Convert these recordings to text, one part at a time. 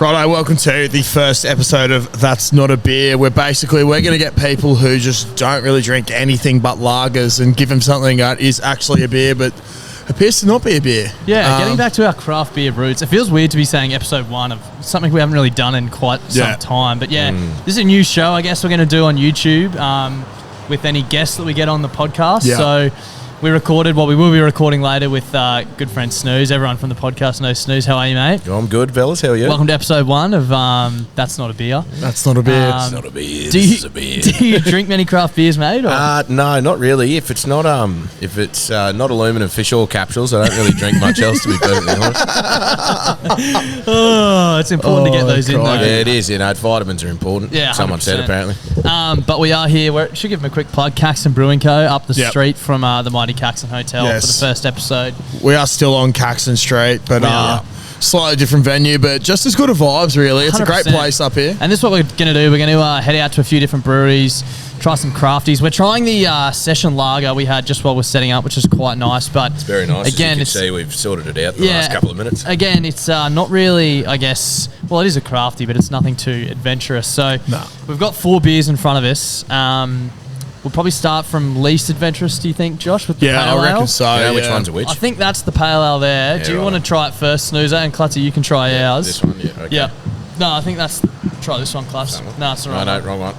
Righto, welcome to the first episode of That's Not a Beer, where basically we're going to get people who just don't really drink anything but lagers and give them something that is actually a beer but appears to not be a beer. Yeah, getting back to our craft beer roots, it feels weird to be saying episode 1 of something we haven't really done in quite some time. But this is a new show I guess we're going to do on YouTube with any guests that we get on the podcast. Yeah. So we recorded, we will be recording later with good friend Snooza. Everyone from the podcast knows Snooza. How are you, mate? I'm good, fellas. How are you? Welcome to episode 1 of That's Not a Beer. That's not a beer. It's not a beer. This is a beer. Do you drink many craft beers, mate? Or? No, not really. If it's not not aluminum fish oil capsules, I don't really drink much else, to be perfectly honest. It's important to get those in, though. Yeah, it is. Vitamins are important. Yeah, someone said apparently. But we are here. We should give them a quick plug. Caxton Brewing Co. up the street from the mighty Caxton Hotel for the first episode. We are still on Caxton Street, but slightly different venue, but just as good a vibes, really. It's 100%. A great place up here. And this is what we're going to do. We're going to head out to a few different breweries, try some crafties. We're trying the session lager we had just while we're setting up, which is quite nice. But it's very nice. Again, as you can see, we've sorted it out in the last couple of minutes. Again, it's not really, I guess, well, it is a crafty, but it's nothing too adventurous. So we've got 4 beers in front of us. We'll probably start from least adventurous, do you think, Josh, with the pale ale? I reckon so. Which one's a which? I think that's the pale ale there. Do you want to try it first, Snooza? And Clutzy, you can try ours. This one, okay. Yeah. No, I think that's... Try this one, Clutz. No, it's the wrong one. No, wrong one.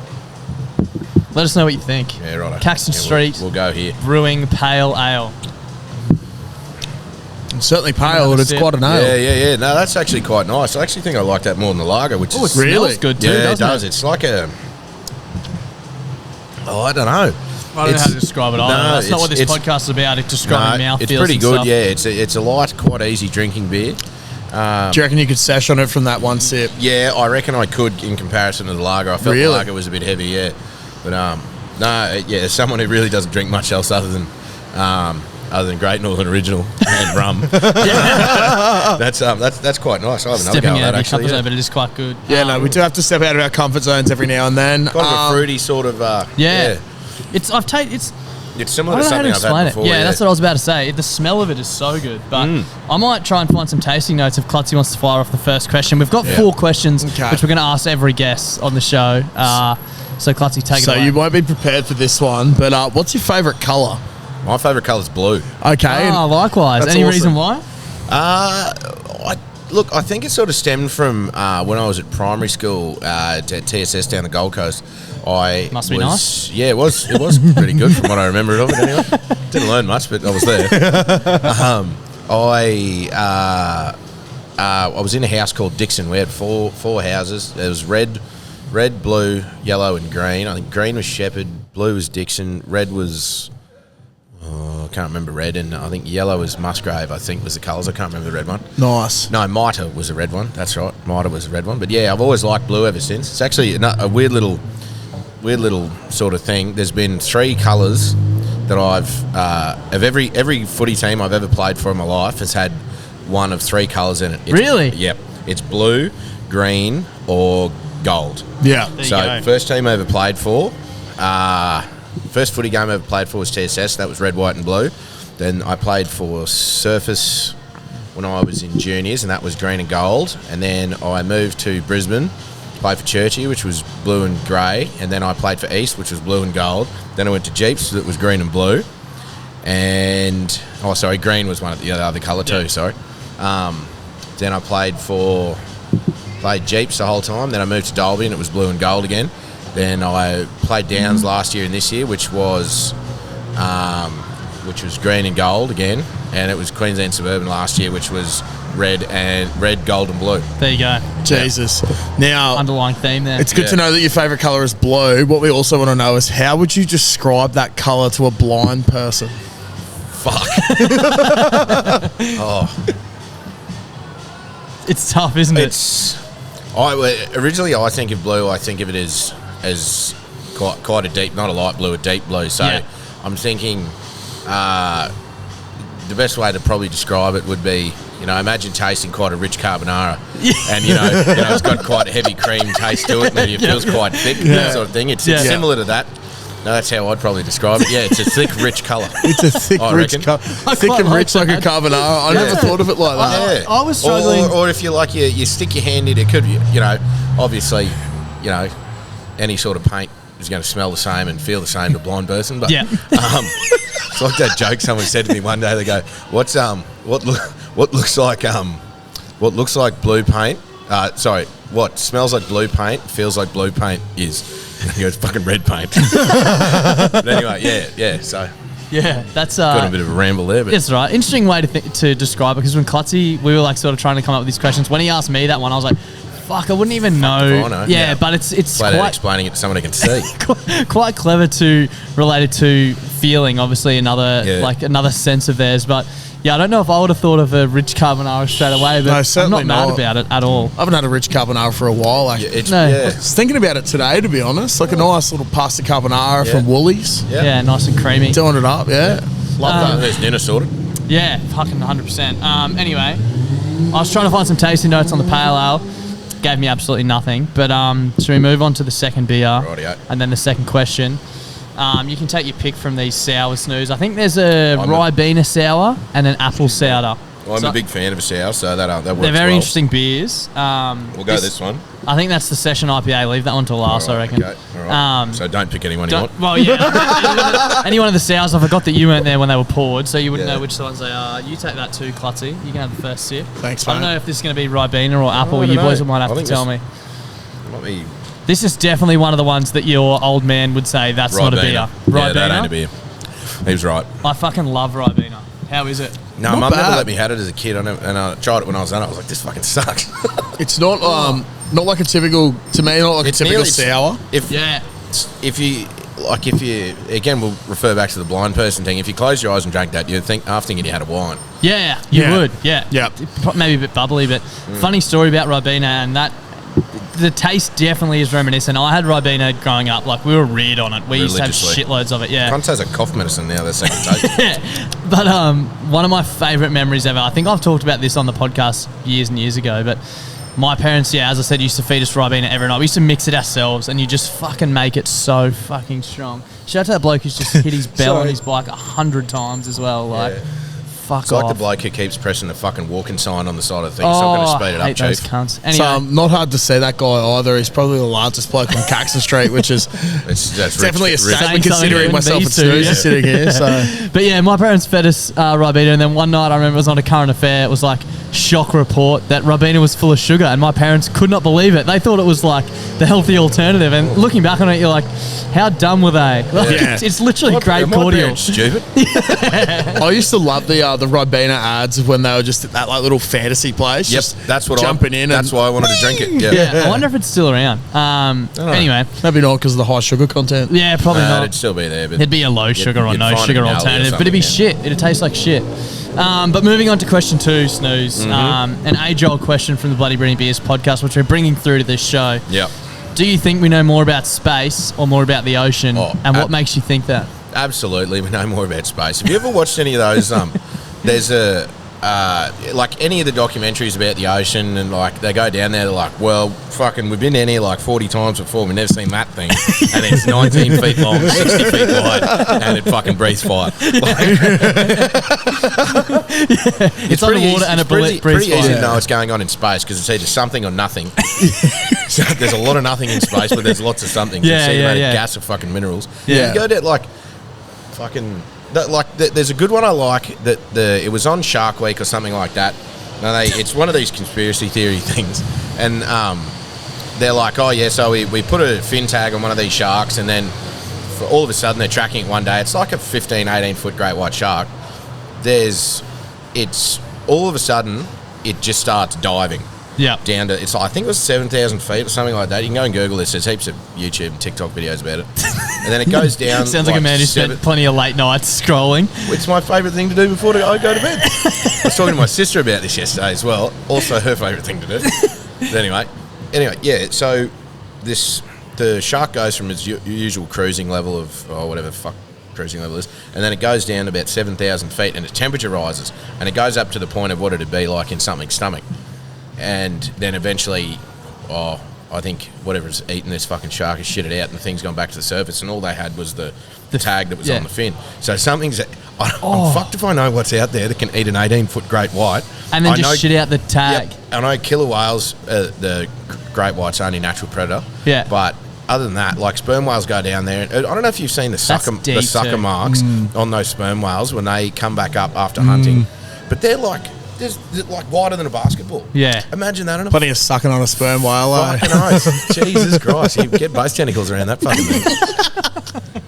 Let us know what you think. Yeah, right. Caxton Street. We'll go here. Brewing pale ale. It's certainly pale, but it's quite an ale. Yeah. No, that's actually quite nice. I actually think I like that more than the lager, which is... it smells good too, doesn't it? Does. It's like a... I don't know. I don't know how to describe it either. That's not what this podcast is about. It's describing mouthfeels. It's pretty good, stuff. It's a light, quite easy drinking beer. Do you reckon you could sesh on it from that one sip? Yeah, I reckon I could in comparison to the lager. I felt the lager was a bit heavy, But, as someone who really doesn't drink much else other than Great Northern Original and rum. That's quite nice. I have another go at that, actually. But it is quite good. Yeah, we do have to step out of our comfort zones every now and then. Kind of a fruity sort of... It's similar to something I've had before. Yeah, that's what I was about to say. The smell of it is so good. But I might try and find some tasting notes if Clutzy wants to fire off the first question. We've got 4 questions, which we're going to ask every guest on the show. So Clutzy, take it away. So you won't be prepared for this one, but what's your favourite colour? My favourite colour is blue. Okay. Likewise. Any reason why? Look, I think it sort of stemmed from when I was at primary school at TSS down the Gold Coast. Must be nice. Yeah, it was pretty good from what I remember of it anyway. Didn't learn much, but I was there. I was in a house called Dixon. We had four houses. There was red, blue, yellow and green. I think green was Shepherd, blue was Dixon, red was... I can't remember red, and I think yellow was Musgrave, I think, was the colours. I can't remember the red one. Nice. No, Mitre was the red one. That's right. Mitre was the red one. But yeah, I've always liked blue ever since. It's actually a weird little sort of thing. There's been 3 colours that I've of every footy team I've ever played for in my life has had one of 3 colours in it. Really? Yep. It's blue, green, or gold. Yeah. So first team I ever played for. First footy game I ever played for was TSS. That was red, white and blue. Then I played for Surface when I was in juniors, and that was green and gold. And then I moved to Brisbane, played for Churchie, which was blue and grey. And then I played for East, which was blue and gold. Then I went to Jeeps, that was green and blue. And, green was one of the other colour too, sorry. Then I played Jeeps the whole time. Then I moved to Dalby, and it was blue and gold again. Then I played Downs last year and this year, which was green and gold again, and it was Queensland Suburban last year, which was red, gold and blue. There you go. Jesus. Now, underlying theme there. It's good to know that your favourite colour is blue. What we also want to know is, how would you describe that colour to a blind person? Fuck. It's tough, isn't it? Originally I think of blue, I think of it as quite a deep, not a light blue, a deep blue. So I'm thinking the best way to probably describe it would be, imagine tasting quite a rich carbonara, and it's got quite a heavy cream taste to it, and it feels quite thick, that sort of thing. It's similar to that. No, that's how I'd probably describe it. Yeah, it's a thick, rich colour. It's a thick, rich colour. Thick and rich like a carbonara. I never thought of it like that. Yeah. I was struggling. Or if you like, you stick your hand in, it could be, obviously, any sort of paint is going to smell the same and feel the same to a blind person. But it's like that joke someone said to me one day. They go, what looks like blue paint? What smells like blue paint, feels like blue paint is. He goes, fucking red paint. But anyway, yeah. So that's got a bit of a ramble there, but that's right. Interesting way to describe it, because when Clutzy, we were like sort of trying to come up with these questions. When he asked me that one, I was like, fuck, I wouldn't even know. Yeah, but it's quite explaining it to someone who can see. quite clever to relate it to feeling. Obviously, another sense of theirs, but. Yeah, I don't know if I would have thought of a rich carbonara straight away, but I'm not mad about it at all. I haven't had a rich carbonara for a while. I was thinking about it today, to be honest. Like a nice little pasta carbonara from Woolies. Yeah, nice and creamy. Doing it up, Love that. There's dinner sorted. Yeah, fucking 100%. Anyway, I was trying to find some tasting notes on the pale ale. Gave me absolutely nothing. But should we move on to the second beer? Rightio. And then the second question. You can take your pick from these sour snooze. I think there's a Ribena sour and an apple sour. Well, I'm a big fan of a sour, so that works. They're very interesting beers. We'll go this one. I think that's the session IPA. Leave that one till last, I reckon. Okay. All right. So don't pick anyone you want. Well, yeah. Any one of the sours. I forgot that you weren't there when they were poured, so you wouldn't know which ones they are. You take that too, Clutzy. You can have the first sip. Thanks, I don't know if this is going to be Ribena or apple. You boys might have to tell me. This is definitely one of the ones that your old man would say that's not a beer. Yeah, that ain't a beer. He was right. I fucking love Ribena. How is it? No, Mum never let me have it as a kid, and I tried it when I was done. I was like, this fucking sucks. It's not like a typical, to me, not like a typical sour. If you again, we'll refer back to the blind person thing. If you close your eyes and drank that, you'd think half thinking you had a wine. Yeah, you would. Yeah. Maybe a bit bubbly, but funny story about Ribena, and that the taste definitely is reminiscent. I had Ribena growing up. Like, we were reared on it. We used to have shitloads of it, Conte has a cough medicine now, the second taste. But one of my favourite memories ever, I think I've talked about this on the podcast years and years ago, but my parents, as I said, used to feed us Ribena every night. We used to mix it ourselves, and you just fucking make it so fucking strong. Shout out to that bloke who's just hit his bell on his bike 100 times as well. Like, fuck it's off. like the bloke who keeps pressing the fucking walking sign on the side of the thing. It's not going to speed it up, those Chief. Cunts. Anyway. So not hard to see that guy either. He's probably the largest bloke on Caxton Street, which is that's definitely a rich. statement considering myself and Snooza sitting here. So. But yeah, my parents fed us Ribena, and then one night I remember it was on a current affair. It was like shock report that Ribena was full of sugar, and my parents could not believe it. They thought it was like the healthy alternative, and looking back on it, you're like, how dumb were they? Like, it's literally great cordial. Stupid. I used to love the Ribena ads of when they were just at that like little fantasy place. Yep, that's what jumping in. That's why I wanted to drink it. Yeah. I wonder if it's still around. Anyway, maybe not because of the high sugar content. Yeah, probably not. It'd still be there, but it'd be a low sugar or no sugar alternative, but it'd be shit. It'd taste like shit. But moving on to question 2, Snooze. An age-old question from the Bloody Brilliant Beers podcast, which we're bringing through to this show. Yeah. Do you think we know more about space or more about the ocean? And what makes you think that? Absolutely, we know more about space. Have you ever watched any of those? There's like any of the documentaries about the ocean, and like they go down there, they're like, well, fucking, we've been down here like 40 times before, we've never seen that thing, and it's 19 feet long, 60 feet wide, and it fucking breathes fire. It's underwater and it breathes pretty fire. easy to know what's going on in space because it's either something or nothing. So there's a lot of nothing in space, but there's lots of something. It's either gas or fucking minerals. You go down like fucking. There's a good one I like that it was on Shark Week or something like that. It's one of these conspiracy theory things, and they're like, oh yeah, so we put a fin tag on one of these sharks, and then all of a sudden they're tracking it one day. It's like a 15, 18 foot great white shark. It's all of a sudden it just starts diving. Yeah, down to I think it was 7,000 feet or something like that. You can go and Google this. There's heaps of YouTube and TikTok videos about it. And then it goes down. Sounds like a man who spent plenty of late nights scrolling. It's my favourite thing to do before I go to bed. I was talking to my sister about this yesterday as well. Also her favourite thing to do. But anyway, yeah. So the shark goes from its usual cruising level of whatever the fuck cruising level is, and then it goes down to about 7,000 feet, and its temperature rises, and it goes up to the point of what it'd be like in something's stomach. And then eventually, I I think whatever's eating this fucking shark has shit it out, and the thing's gone back to the surface, and all they had was the tag that was on the fin. So something's... I'm fucked if I know what's out there that can eat an 18-foot great white. And then just shit out the tag. Yep, I know killer whales, the great white's only natural predator. Yeah. But other than that, like sperm whales go down there. I don't know if you've seen the sucker marks on those sperm whales when they come back up after hunting. But they're like wider than a basketball. Yeah. Imagine that. Plenty of sucking on a sperm whale. Fucking nice. Jesus Christ. You get both tentacles around that fucking thing.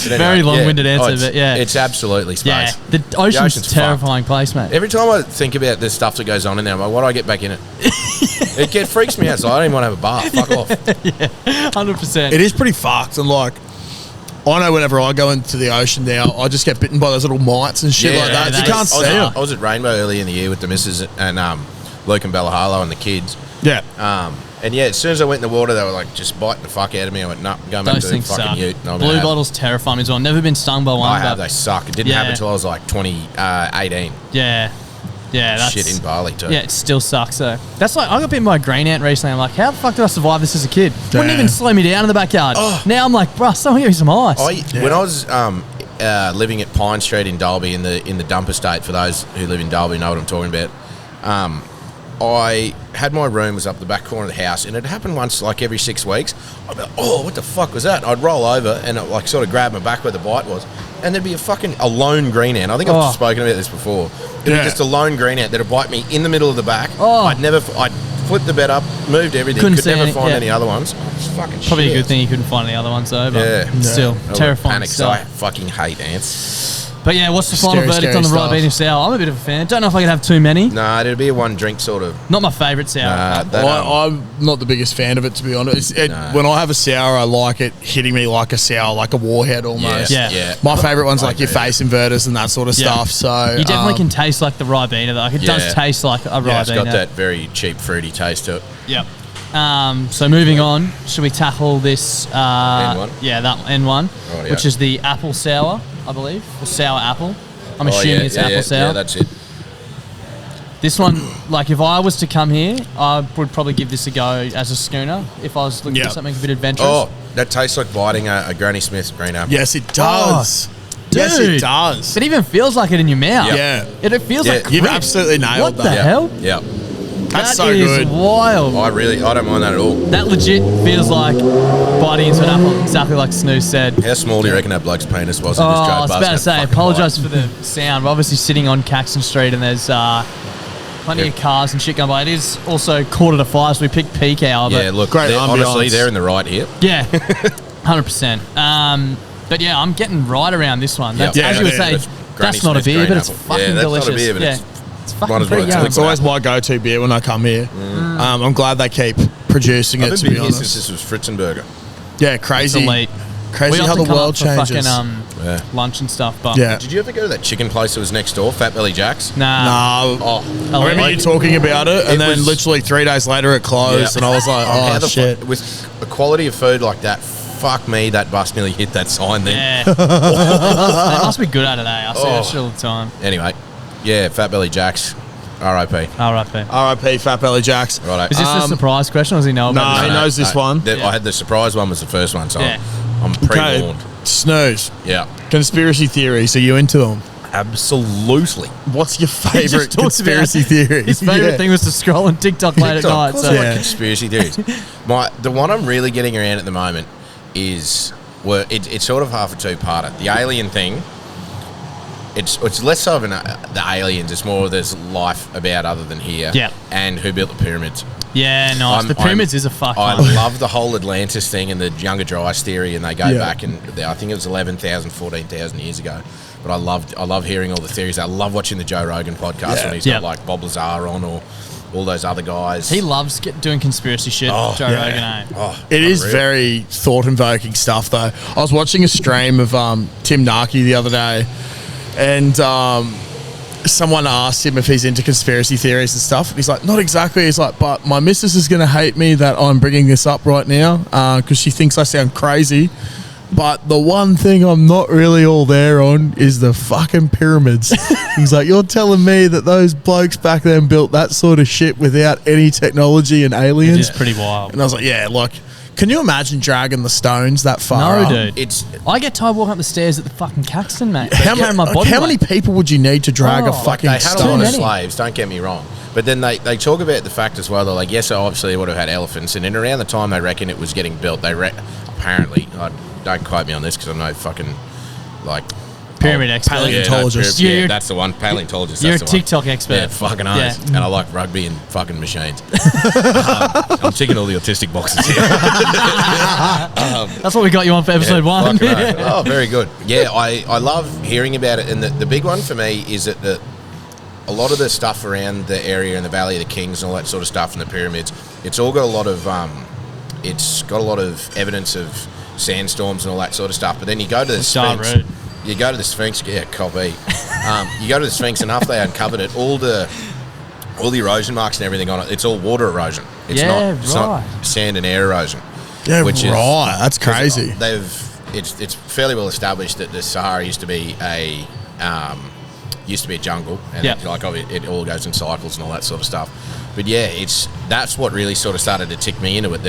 Anyway, very long-winded answer, but yeah. It's absolutely space. Yeah, the ocean's a terrifying place, mate. Every time I think about the stuff that goes on in there, I'm like, why do I get back in it? It freaks me out, so I don't even want to have a bath. Fuck off. Yeah, 100%. It is pretty fucked, and like, I know whenever I go into the ocean now, I just get bitten by those little mites and shit like that. You can't see them. I was at Rainbow earlier in the year with the missus and Luke and Bella Harlow and the kids. Yeah. And yeah, as soon as I went in the water, they were like just biting the fuck out of me. I went, no, going back to the fucking ute. Blue bottles terrify me as well. Never been stung by one. I have, they suck. It didn't happen until I was like 18. Yeah. Yeah, that's... Shit in Bali too. Yeah, it still sucks though. That's like, I got bitten by a green ant recently. I'm like, how the fuck did I survive this as a kid? Wouldn't even slow me down in the backyard. Now I'm like, bro, someone give me some ice. When I was living at Pine Street in Dalby, in the dump estate, for those who live in Dalby know what I'm talking about, I had my room was up the back corner of the house, and it happened once like every 6 weeks. I'd be like, oh, what the fuck was that? I'd roll over and I'd like sort of grab my back where the bite was, and there'd be a lone green ant. I think I've spoken about this before. It'd be just a lone green ant that'd bite me in the middle of the back. I'd flipped the bed up, moved everything, could never find any other ones. It's fucking probably shit. a good thing you couldn't find any other ones though. But still terrifying. Panic, so I fucking hate ants. But yeah, what's the final verdict on the right bean of sour? I'm a bit of a fan. Don't know if I can have too many. Nah, it'd be a one drink sort of. Not my favourite sour. I'm not the biggest fan of it, to be honest. When I have a sour, I like it hitting me like a sour, like a warhead almost. Yeah. My favourite one's like your face inverters and that sort of stuff. So you definitely can taste like the Ribena though. Like it does taste like a Ribena. Yeah, it's got that very cheap fruity taste to it. Yep. So moving on, should we tackle this? N1? Yeah, that N1, which is the apple sour, I believe, or sour apple. I'm assuming it's apple sour. Yeah, that's it. This one, like if I was to come here, I would probably give this a go as a schooner if I was looking for something a bit adventurous. Oh, that tastes like biting a Granny Smith's green apple. Yes, it does. Yes, it does. It even feels like it in your mouth. Yeah. It feels like you've absolutely nailed that. What the hell? Yeah. That's so good. Wild. I don't mind that at all. That legit feels like biting into an apple, exactly like Snooza said. How small do you reckon that bloke's penis was? I was about to say, apologise for the sound. We're obviously sitting on Caxton Street and there's plenty of cars and shit going by. It is also 4:45, so we picked peak hour. Yeah, look, great honestly, they're in the right here. Yeah, 100%. But yeah, I'm getting right around this one. As you would say, that's not a beer, but it's fucking delicious. Not a beer, but it's fucking pretty good. It's always my go-to beer when I come here. I'm glad they keep producing it, to be honest. Since this was Fritzenberger. Yeah, crazy. Crazy how the world changes. Fucking, lunch and stuff. But did you ever go to that chicken place that was next door, Fat Belly Jack's? Nah. I remember you talking about it, and then literally 3 days later it closed, and I was like, oh, shit. With a quality of food like that, fuck me, that bus nearly hit that sign then. Yeah. It must be good out of that. I see that shit all the time. Anyway, yeah, Fat Belly Jack's. R.I.P. R.I.P. Fat Belly Jack's. Righto. Is this the surprise question, or does he know about No, he knows this one. I had the surprise one was the first one, so I'm pre-warned. Snooze. Yeah. Conspiracy theories, are you into them? Absolutely. What's your favourite conspiracy theory? His favourite thing was to scroll on TikTok late at night. So. Like conspiracy theories. The one I'm really getting around at the moment is, it's sort of half a two-parter. The alien thing, it's less so of the aliens, it's more there's life about other than here. Yeah. And who built the pyramids. Yeah, nice. The pyramids is a fuck. I love the whole Atlantis thing and the Younger Dryas theory, and they go back and I think it was 11,000, 14,000 years ago. But I love hearing all the theories. I love watching the Joe Rogan podcast when he's got like Bob Lazar on or all those other guys. He loves doing conspiracy shit. Joe Rogan. It is very thought-invoking stuff, though. I was watching a stream of Tim Narkey the other day, and someone asked him if he's into conspiracy theories and stuff. And he's like, not exactly. He's like, but my missus is going to hate me that I'm bringing this up right now because she thinks I sound crazy. But the one thing I'm not really all there on is the fucking pyramids. He's like, you're telling me that those blokes back then built that sort of shit without any technology and aliens? It's pretty wild. And I was like, yeah, look, can you imagine dragging the stones that far No, up? dude. I get tired walking up the stairs at the fucking Caxton, mate. How How many people would you need to drag a Like fucking they had a stone? lot of slaves, don't get me wrong. But then they talk about the fact as well, they're like, yes, obviously they would have had elephants. And in around the time they reckon it was getting built, apparently, don't quote me on this because I'm no fucking, like... Pyramid expert. Paleontologist. Yeah, that's the one. Paleontologist. You're a that's the TikTok one. expert. Yeah, fucking oath. Yeah. And I like rugby and fucking machines. I'm ticking all the autistic boxes here. That's what we got you on for episode 1. fucking oath. Oh, very good. Yeah, I love hearing about it. And the big one for me is that a lot of the stuff around the area in the Valley of the Kings and all that sort of stuff and the pyramids, it's all got a lot of evidence of sandstorms and all that sort of stuff. But then you go to the Sphinx. You go to the Sphinx, yeah, copy. You go to the Sphinx, and after they uncovered it, all the erosion marks and everything on it, it's all water erosion. It's not sand and air erosion. Yeah, right. That's crazy. It's fairly well established that the Sahara used to be a jungle, and it all goes in cycles and all that sort of stuff. But yeah, that's what really sort of started to tick me into it.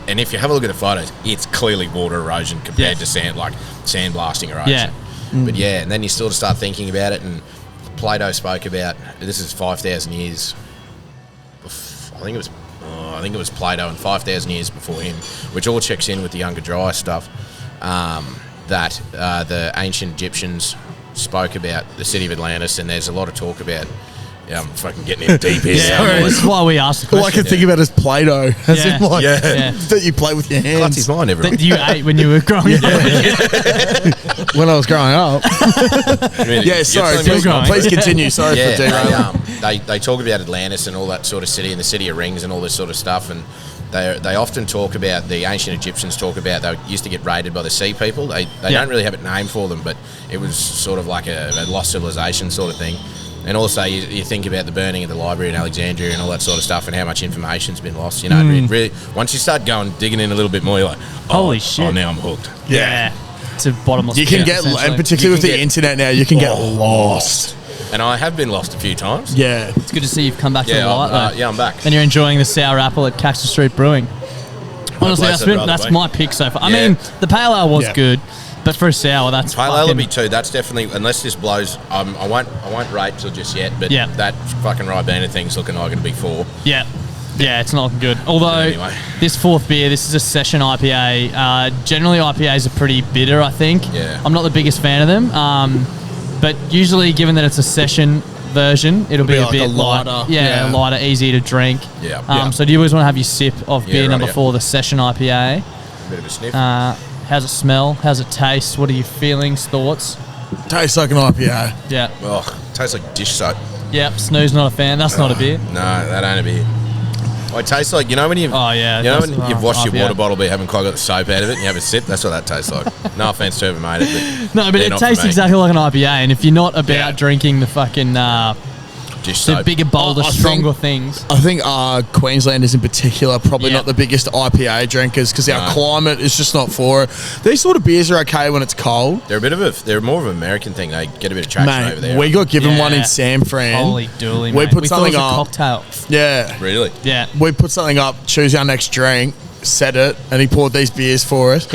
And if you have a look at the photos, it's clearly water erosion compared to sand blasting erosion. Yeah. But yeah, and then you sort of start thinking about it, and Plato spoke about, this is 5,000 years. I think it was Plato and 5,000 years before him, which all checks in with the Younger Dryas stuff. That the ancient Egyptians spoke about the city of Atlantis, and there's a lot of talk about. Yeah, I'm fucking getting in deep here. This is why we asked the question. All I can think about is Play-Doh. As in that you play with your hands. Clutch his mind, everyone. That you ate when you were growing up. When I was growing up. Please continue. Sorry for derailing. They talk about Atlantis and all that sort of city and the city of rings and all this sort of stuff, and they often talk about, the ancient Egyptians talk about, they used to get raided by the sea people. They don't really have a name for them, but it was sort of like a lost civilization sort of thing. And also, you think about the burning of the library in Alexandria and all that sort of stuff, and how much information's been lost. You know, really, once you start digging in a little bit more, you're like, holy shit! Oh, now I'm hooked. Yeah, it's a bottomless pit. You can get, and particularly with the internet now, you can get lost. And I have been lost a few times. Yeah, it's good to see you've come back to the light. I'm back. And you're enjoying the sour apple at Caxton St Brewing. Honestly, that's my pick so far. I mean, the pale ale was good. But for a sour, that's pale ale will be too. That's definitely, unless this blows. I won't rate till just yet. But that fucking Ribena thing's looking like it'll be 4. Yeah, it's not looking good. Although this fourth beer, this is a session IPA. Generally, IPAs are pretty bitter. I think. Yeah. I'm not the biggest fan of them. But usually, given that it's a session version, it'll be a bit lighter. Lighter, easy to drink. Yeah. So do you always want to have your sip of beer number 4, the session IPA? A bit of a sniff. How's it smell? How's it taste? What are your feelings, thoughts? Tastes like an IPA. Yeah. Oh, tastes like dish soap. Yep. Snooze not a fan. That's not a beer. No, that ain't a beer. Oh, it tastes like, you know when you've you've washed your water bottle but you haven't quite got the soap out of it and you have a sip? That's what that tastes like. No offense to whoever made it, but it tastes exactly like an IPA. And if you're not about drinking the fucking the bigger, bolder, stronger things. I think Queenslanders in particular are probably not the biggest IPA drinkers because our climate is just not for it. These sort of beers are okay when it's cold. They're more of an American thing. They get a bit of traction over there. We got given one in San Fran. Holy dooly, we put something up. Cocktail. Yeah. Really? Yeah. We put something up, choose our next drink, set it, and he poured these beers for us.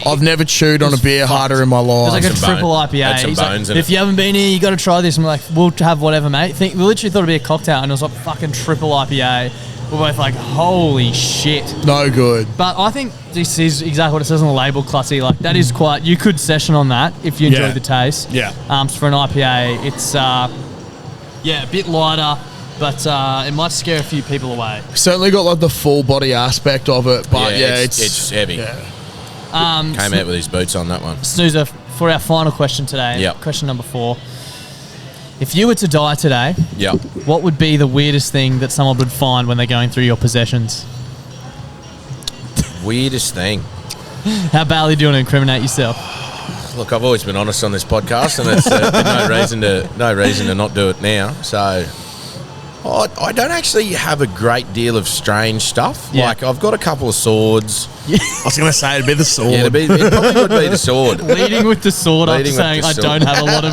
I've never chewed on a beer harder in my life. It's like a triple IPA. He's like, if you haven't been here, you got to try this. And we're like, we'll have whatever, mate. We literally thought it'd be a cocktail, and it was like fucking triple IPA. We're both like, holy shit. No good. But I think this is exactly what it says on the label, Clutzy. Like, that is quite, you could session on that if you enjoy the taste. Yeah. So for an IPA, it's, a bit lighter. But it might scare a few people away. Certainly got like the full body aspect of it, but it's heavy. Yeah. Came out with his boots on that one. Snooza, for our final question today, question number 4. If you were to die today, what would be the weirdest thing that someone would find when they're going through your possessions? Weirdest thing? How badly do you want to incriminate yourself? Look, I've always been honest on this podcast, and it's no reason to not do it now. So. I don't actually have a great deal of strange stuff. Yeah. Like, I've got a couple of swords. I was going to say it'd be the sword. Yeah, it probably would be the sword. Leading with the sword after Leading with saying the I sword. don't have a lot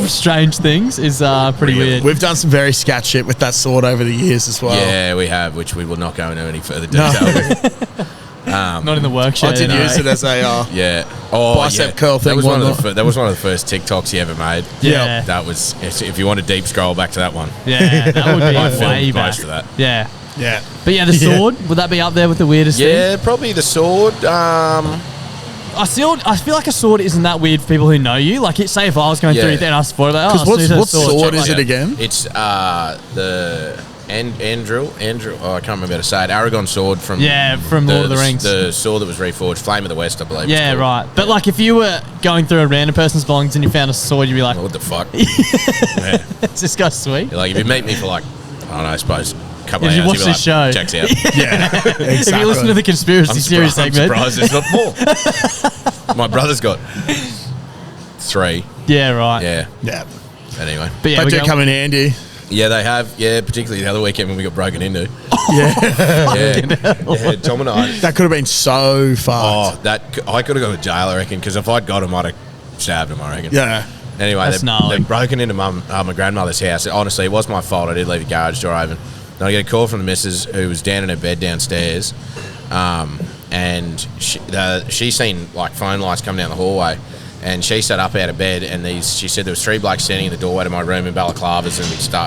of strange things is pretty weird. We've done some very scat shit with that sword over the years as well. Yeah, we have, which we will not go into any further detail with. Not in the workshop. I did use it as a Yeah. Oh, bicep curl thing. That was one that was one of the first TikToks he ever made. Yeah. That was, if you want to deep scroll back to that one. Yeah, that would be I way filmed back. most of that. Yeah. Yeah. But yeah, the sword, would that be up there with the weirdest thing? Yeah, probably the sword. I feel like a sword isn't that weird for people who know you. Like, say if I was going through it and I asked for it, like, what sword is it again? It's the Andrew. Oh, I can't remember how to say it. Aragon sword from Lord of the Rings. The sword that was reforged, Flame of the West, I believe. Yeah, right. But like, if you were going through a random person's belongings and you found a sword, you'd be like, What the fuck? Yeah. this guy's sweet. Like, if you meet me for like, I don't know, I suppose a couple If of you hours, watch you'd be this like, show. checks out. Yeah. Exactly. If you listen to the conspiracy series I'm segment. surprised there's not more. My brother's got 3. Yeah, right. Yeah. Yeah. Anyway. But yeah, They do come in handy. Yeah, they have. Yeah, particularly the other weekend when we got broken into. Yeah. Yeah, Tom and I. That could have been so fast. I could have gone to jail, I reckon, because if I'd got him, I'd have stabbed him, I reckon. Yeah. Anyway, That's gnarly. they've broken into my grandmother's house. Honestly, it was my fault. I did leave the garage door open. Then I get a call from the missus who was down in her bed downstairs, and she seen like phone lights come down the hallway, and she sat up out of bed, and she said there was 3 blokes standing in the doorway to my room in balaclavas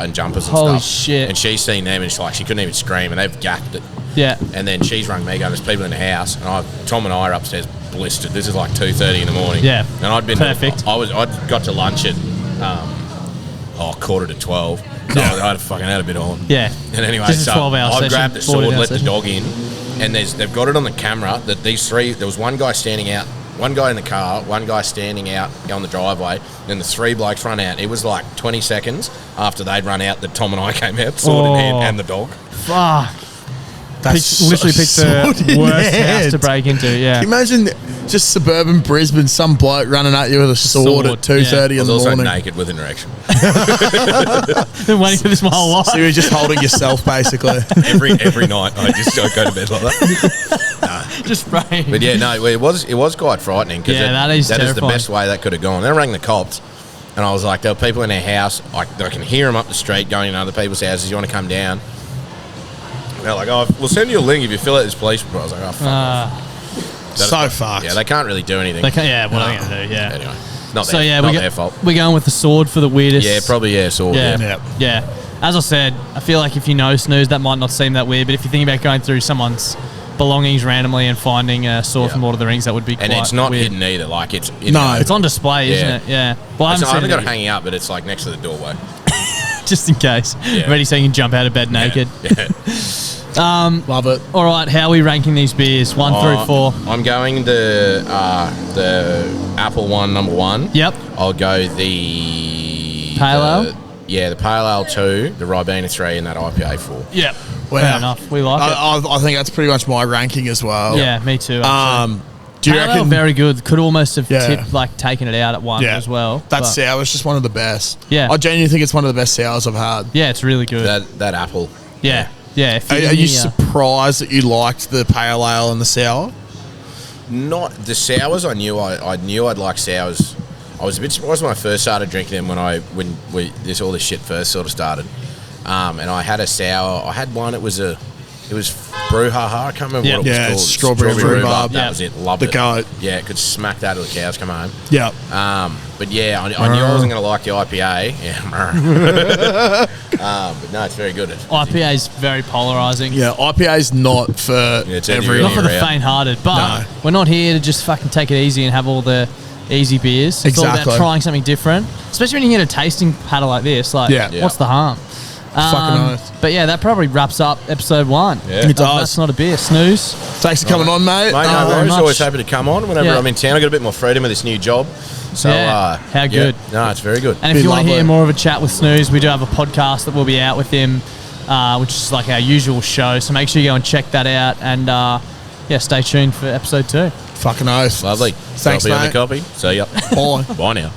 and jumpers and Holy stuff. shit. And she's seen them, and she couldn't even scream, and they've gapped it. Yeah. And then she's rung me going, there's people in the house, and Tom and I are upstairs blistered. This is like 2:30 in the morning. Yeah. And I'd been Perfect. I'd got to lunch at 11:45. So I'd fucking had a bit on. Yeah. And anyway, Just a so 12-hour I session, grabbed the 40-hour sword, let the session. dog in, and they've got it on the camera that these 3. There was one guy standing out, one guy in the car, one guy standing out on the driveway, then the 3 blokes run out. It was like 20 seconds after they'd run out that Tom and I came out, sword in hand, and the dog. Fuck. That's Literally picked sword the in worst hand. house to break into, yeah. Imagine just suburban Brisbane, some bloke running at you with a sword at 2:30 I in was the also morning. naked with an erection. Been waiting for this my whole life. So you were just holding yourself, basically. every night I go to bed like that. Just spraying. But yeah, no, it was quite frightening because Yeah, that is the terrifying. best way that could have gone. Then I rang the cops, and I was like, there were people in their house. I can hear them up the street going in other people's houses. You want to come down? They're like, oh, we'll send you a link if you fill out this police report. I was like, oh, fuck. So fucked. Yeah, they can't really do anything. They can't, yeah, what are they going to do? Yeah. Anyway, not So their, yeah, not their fault. we're going with the sword for the weirdest. Yeah, probably, sword. Yeah, Yeah. yeah. As I said, I feel like if you know Snooze, that might not seem that weird, but if you think about going through someone's belongings randomly and finding a sword from Lord of the Rings, that would be quite And it's not weird. hidden either. Like, it's... It's on display, isn't Yeah. it? Yeah. Well, I haven't got it it hanging up, but it's like next to the doorway. just in case. Yeah. Ready so you can jump out of bed naked. Yeah. Love it. All right, how are we ranking these beers? 1 through 4. I'm going the Apple one, number 1. Yep. I'll go the... Pale Ale? Yeah, the Pale Ale 2, the Ribena 3, and that IPA 4. Yep. Wow. Fair enough. We like it. I think that's pretty much my ranking as well. Yeah, me too. Actually. Do you Pale Ale, reckon? very good. Could almost have Yeah. taken it out at 1 as well. That but- sour is just one of the best. Yeah. I genuinely think it's one of the best sours I've had. Yeah, it's really good. That apple. Yeah. Yeah. If Are you- you surprised that you liked the pale ale and the sour? Not the sours. I knew I'd like sours. I was a bit surprised when I first started drinking them when all this shit first sort of started. And I had a sour. I had one. It was brouhaha. I can't remember what it was Yeah, called. it's strawberry rhubarb. That was it. Loved The it. goat. Yeah, could smack that till the cows come home. Yeah. But yeah, I knew I wasn't going to like the IPA. Yeah. But no, it's very good. IPA is very polarizing. Yeah, IPA is not for it's everyone. Not for the Yeah. faint-hearted, but No. we're not here to just fucking take it easy and have all the easy beers. It's all Exactly. about trying something different, especially when you get a tasting paddle like this. Like, Yeah. what's the harm? Fucking oath. But yeah, that probably wraps up episode 1. Yeah. It does. That's not a beer. Snooze. Thanks for coming on, mate. Mate, no very worries. much. Always happy to come on whenever Yeah. I'm in town. I got a bit more freedom with this new job. So, Yeah. How yeah. good. No, it's very good. And if Be you want to hear lovely. more of a chat with Snooze, we do have a podcast that will be out with him, which is like our usual show. So make sure you go and check that out. And stay tuned for episode 2. Fucking oath. Lovely. Thanks, Copy on the mate. copy. See ya. Bye. Bye now.